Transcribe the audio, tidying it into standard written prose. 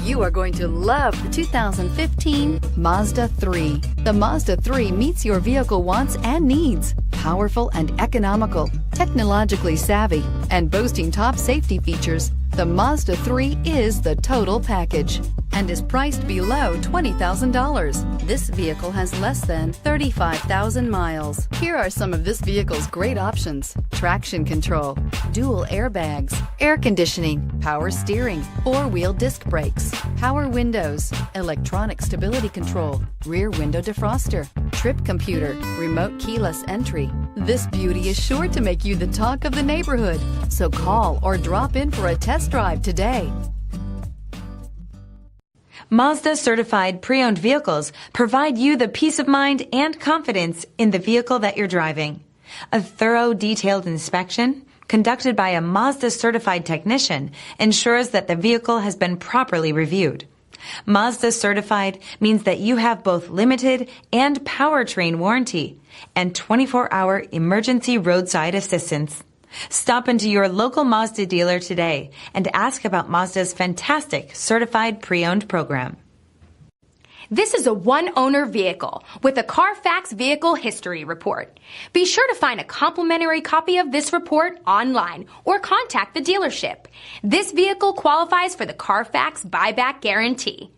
You are going to love the 2015 Mazda 3. The Mazda 3 meets your vehicle wants and needs. Powerful and economical, technologically savvy, and boasting top safety features, the Mazda 3 is the total package and is priced below $20,000. This vehicle has less than 35,000 miles. Here are some of this vehicle's great options: traction control, dual airbags, air conditioning, power steering, four-wheel disc brakes, power windows, electronic stability control, rear window defroster, trip computer, remote keyless entry. This beauty is sure to make you the talk of the neighborhood. So call or drop in for a test drive today. Mazda certified pre-owned vehicles provide you the peace of mind and confidence in the vehicle that you're driving. A thorough, detailed inspection conducted by a Mazda certified technician ensures that the vehicle has been properly reviewed. Mazda certified means that you have both limited and powertrain warranty and 24-hour emergency roadside assistance. Stop into your local Mazda dealer today and ask about Mazda's fantastic certified pre-owned program. This is a one-owner vehicle with a CARFAX Vehicle History Report. Be sure to find a complimentary copy of this report online or contact the dealership. This vehicle qualifies for the CARFAX Buyback Guarantee.